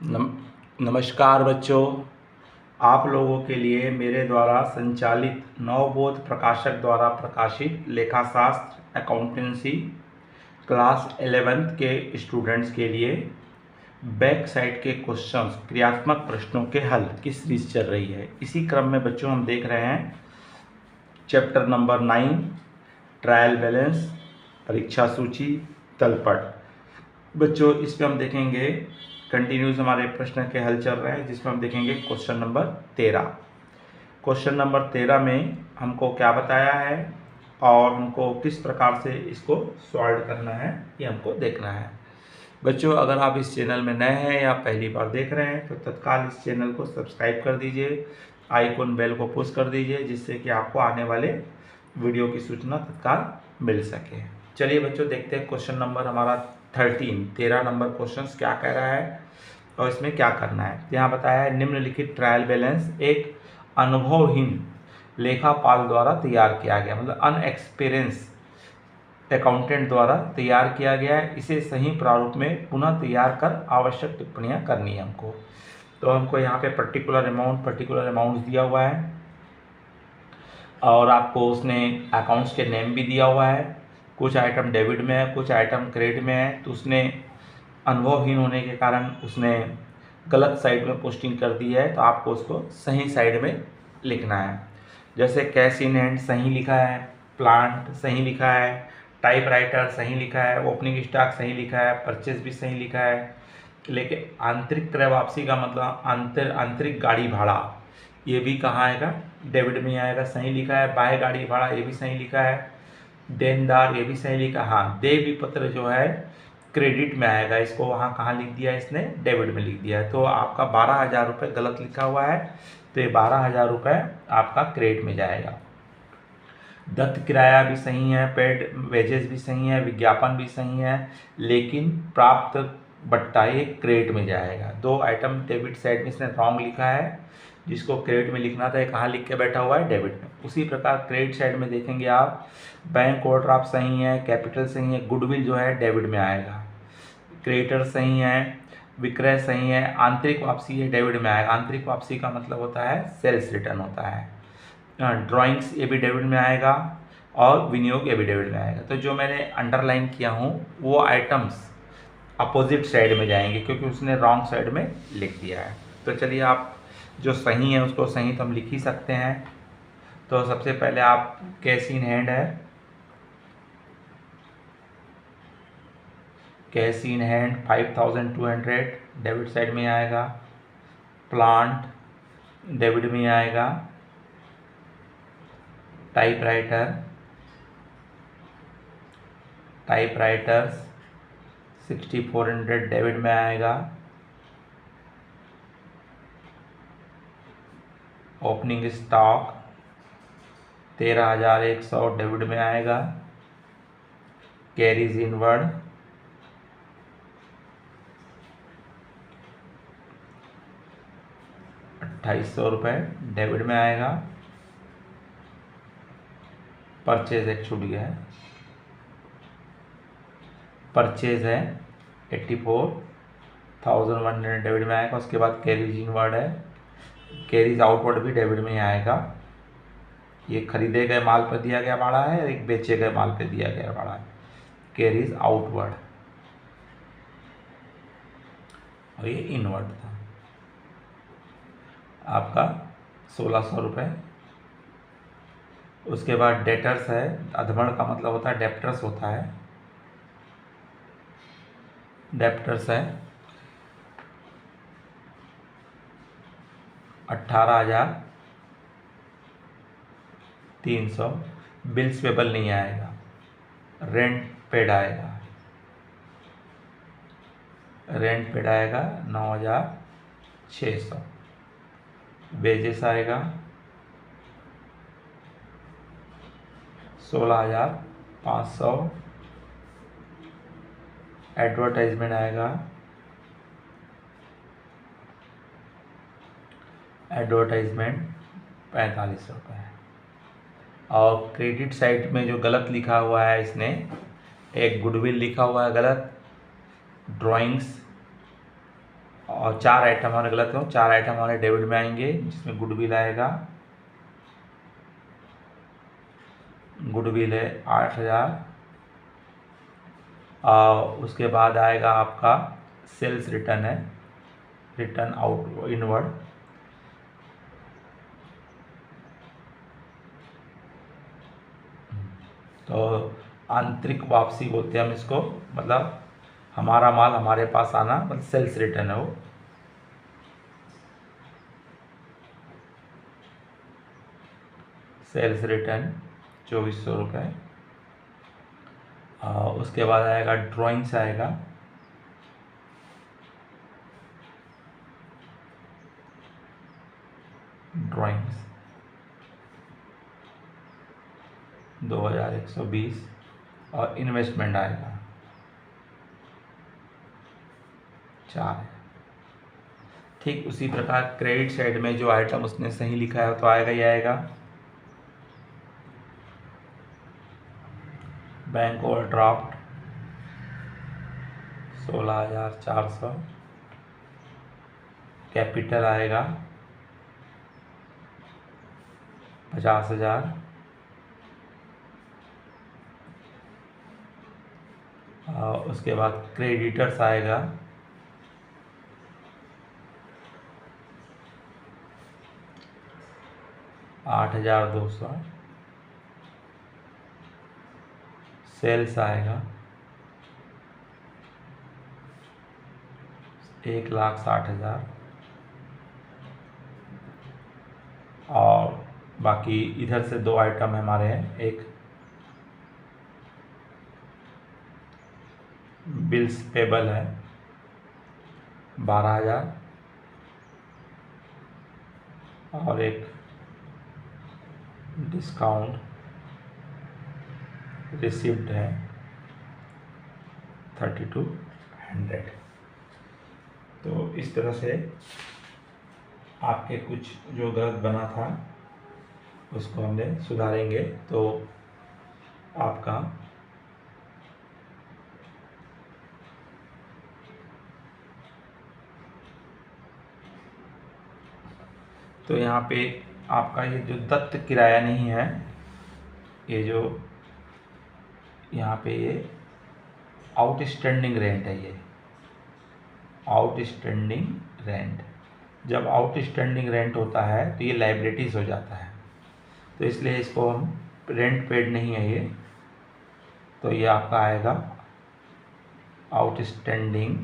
नमस्कार बच्चों, आप लोगों के लिए मेरे द्वारा संचालित नवबोध प्रकाशक द्वारा प्रकाशित लेखाशास्त्र अकाउंटेंसी क्लास 11th के स्टूडेंट्स के लिए बैक साइड के क्वेश्चंस क्रियात्मक प्रश्नों के हल की सीरीज चल रही है। इसी क्रम में बच्चों हम देख रहे हैं चैप्टर नंबर 9 ट्रायल बैलेंस परीक्षा सूची तलपट। बच्चों इस पे हम देखेंगे कंटिन्यूस हमारे प्रश्न के हल चल रहे हैं, जिसमें हम देखेंगे क्वेश्चन नंबर 13। क्वेश्चन नंबर 13 में हमको क्या बताया है और हमको किस प्रकार से इसको सॉल्व करना है ये हमको देखना है। बच्चों अगर आप इस चैनल में नए हैं या पहली बार देख रहे हैं तो तत्काल इस चैनल को सब्सक्राइब कर दीजिए, आइकॉन बेल को पुश कर दीजिए, जिससे कि आपको आने वाले वीडियो की सूचना तत्काल मिल सके। चलिए बच्चों देखते हैं क्वेश्चन नंबर हमारा 13 नंबर क्वेश्चन क्या कह रहा है और इसमें क्या करना है। यहाँ बताया है निम्नलिखित ट्रायल बैलेंस एक अनुभवहीन लेखापाल द्वारा तैयार किया गया, मतलब अनएक्सपीरियंस अकाउंटेंट द्वारा तैयार किया गया है। इसे सही प्रारूप में पुनः तैयार कर आवश्यक टिप्पणियां करनी है हमको। तो हमको यहाँ पे पर्टिकुलर अमाउंट दिया हुआ है और आपको उसने अकाउंट्स के नेम भी दिया हुआ है। कुछ आइटम डेबिट में है, कुछ आइटम क्रेडिट में है। तो उसने अनुभवहीन होने के कारण उसने गलत साइड में पोस्टिंग कर दी है, तो आपको उसको सही साइड में लिखना है। जैसे कैश इन हैंड सही लिखा है, प्लांट सही लिखा है, टाइपराइटर सही लिखा है, ओपनिंग स्टॉक सही लिखा है, परचेज भी सही लिखा है। लेकिन आंतरिक क्रय वापसी का मतलब आंतरिक गाड़ी भाड़ा ये भी कहाँ आएगा, डेबिट में आएगा, सही लिखा है। बाह्य गाड़ी भाड़ा ये भी सही लिखा है। देनदार ये भी सही लिखा, हाँ देय विपत्र जो है क्रेडिट में आएगा, इसको वहाँ कहाँ लिख दिया इसने, डेबिट में लिख दिया है। तो आपका 12,000 रुपये गलत लिखा हुआ है, तो ये 12,000 रुपये आपका क्रेडिट में जाएगा। दत्त किराया भी सही है, पेड वेजेस भी सही है, विज्ञापन भी सही है, लेकिन प्राप्त बट्टा ये क्रेडिट में जाएगा। दो आइटम डेबिट साइड में इसने रॉन्ग लिखा है, जिसको क्रेडिट में लिखना था, कहाँ लिख के बैठा हुआ है, डेबिट में। उसी प्रकार क्रेडिट साइड में देखेंगे आप, बैंक ओवरड्राफ्ट सही है, कैपिटल सही है, गुडविल जो है डेबिट में आएगा, क्रेडिटर सही है, विक्रय सही है, आंतरिक वापसी है डेबिट में आएगा। आंतरिक वापसी का मतलब होता है सेल्स रिटर्न होता है। ड्राइंग्स ये भी डेबिट में आएगा और विनियोग ये भी डेबिट में आएगा। तो जो मैंने अंडरलाइन किया हूँ वो आइटम्स अपोजिट साइड में जाएंगे, क्योंकि उसने रॉन्ग साइड में लिख दिया है। तो चलिए आप जो सही है उसको सही तो हम लिख ही सकते हैं। तो सबसे पहले आप कैश इन हैंड है, cash in hand 5,200 debit side में आएगा। प्लांट डेबिट में आएगा। टाइपराइटर्स 6,400 डेबिट में आएगा। ओपनिंग स्टॉक 13,100 डेबिट में आएगा। कैरीज इनवर्ड 2,800 रुपये डेबिट में आएगा। परचेज एक छूट गया है, परचेज है 84,100 डेबिट में आएगा। उसके बाद कैरीज इनवर्ड है, कैरीज आउटवर्ड भी डेबिट में आएगा। ये खरीदे गए माल पर दिया गया भाड़ा है, एक बेचे गए माल पर दिया गया भाड़ा है, कैरीज आउटवर्ड, और ये इनवर्ड था आपका 1,600 रुपये। उसके बाद डेटर्स है, अधमण का मतलब होता है डेप्टर्स होता है, डेप्टर्स है 18,300। बिल्स पेबल नहीं आएगा, रेंट पेड आएगा, रेंट पेड आएगा 9,600। वेजेस आएगा 16,500। एडवर्टाइजमेंट आएगा, एडवर्टाइजमेंट 45 रुपये। और क्रेडिट साइड में जो गलत लिखा हुआ है इसने, एक गुडविल लिखा हुआ है गलत, ड्राइंग्स और 4 आइटम हमारे गलत हो, 4 आइटम हमारे डेबिट में आएंगे, जिसमें गुडविल आएगा, गुडविल है 8,000। उसके बाद आएगा आपका सेल्स रिटर्न है, रिटर्न आउट इनवर्ड, तो आंतरिक वापसी बोलते हैं हम इसको, मतलब हमारा माल हमारे पास आना, मतलब सेल्स रिटर्न है वो। सेल्स रिटर्न 2400 रुपये। उसके बाद आएगा ड्राइंग्स आएगा, ड्राइंग्स 2120, और इन्वेस्टमेंट आएगा 4। ठीक उसी प्रकार क्रेडिट साइड में जो आइटम उसने सही लिखा है तो आएगा ही आएगा। बैंक ओवरड्राफ्ट 16,400, कैपिटल आएगा 50,000, उसके बाद क्रेडिटर्स आएगा 8,200, सेल्स आएगा 1,60,000, और बाकी इधर से 2 आइटम हमारे हैं, एक बिल्स पेबल है 12,000, और एक डिस्काउंट रिसिप्ट है 3,200। तो इस तरह से आपके कुछ जो गलत बना था उसको हमने सुधारेंगे, तो आपका तो यहाँ पे आपका ये जो दत्त किराया नहीं है, ये जो यहाँ पे ये आउटस्टैंडिंग रेंट है, ये आउटस्टैंडिंग रेंट, जब आउटस्टैंडिंग रेंट होता है तो ये लाइबिलिटीज हो जाता है, तो इसलिए इसको हम रेंट पेड नहीं है ये, तो ये आपका आएगा आउटस्टैंडिंग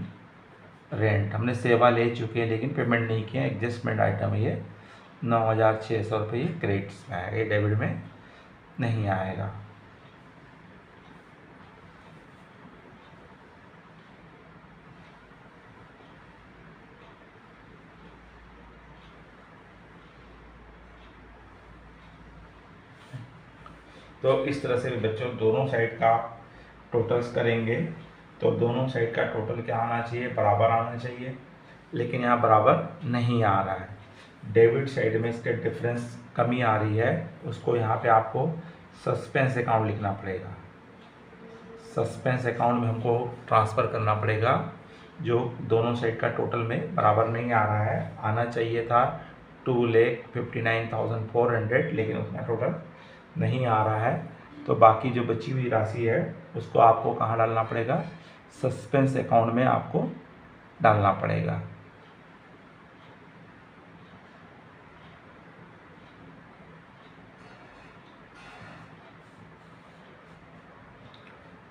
रेंट। हमने सेवा ले चुके हैं लेकिन पेमेंट नहीं किया, एडजस्टमेंट आइटम है ये, 9,600 रुपये ये क्रेडिट्स में आएगा, ये डेबिट में नहीं आएगा। तो इस तरह से बच्चों दोनों साइड का टोटल्स करेंगे, तो दोनों साइड का टोटल क्या आना चाहिए, बराबर आना चाहिए, लेकिन यहाँ बराबर नहीं आ रहा है। डेबिट साइड में इसके डिफरेंस कमी आ रही है, उसको यहाँ पे आपको सस्पेंस अकाउंट लिखना पड़ेगा, सस्पेंस अकाउंट में हमको ट्रांसफ़र करना पड़ेगा, जो दोनों साइड का टोटल में बराबर नहीं आ रहा है। आना चाहिए था 2,59,400, लेकिन उतना टोटल नहीं आ रहा है, तो बाकी जो बची हुई राशि है उसको आपको कहाँ डालना पड़ेगा, सस्पेंस अकाउंट में आपको डालना पड़ेगा।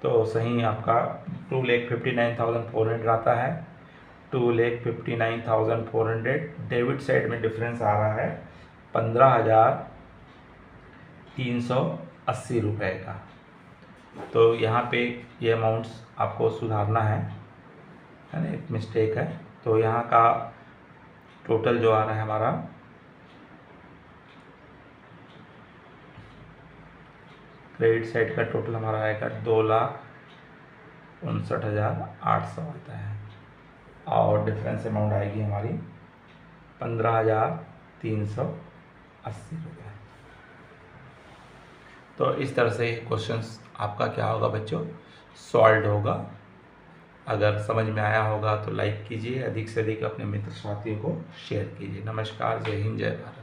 तो सही आपका 2,59,400 आता है, 2,59,400। डेबिट साइड में डिफरेंस आ रहा है 15,380 रुपये का, तो यहाँ पे ये अमाउंट्स आपको सुधारना है ना, एक मिस्टेक है। तो यहाँ का टोटल जो आ रहा है हमारा क्रेडिट साइड का टोटल हमारा आएगा 2,59,800 आता है, और डिफरेंस अमाउंट आएगी हमारी 15,380 रुपये। तो इस तरह से क्वेश्चंस आपका क्या होगा बच्चों, सॉल्व होगा। अगर समझ में आया होगा तो लाइक कीजिए, अधिक से अधिक अपने मित्र साथियों को शेयर कीजिए। नमस्कार, जय हिंद, जय भारत।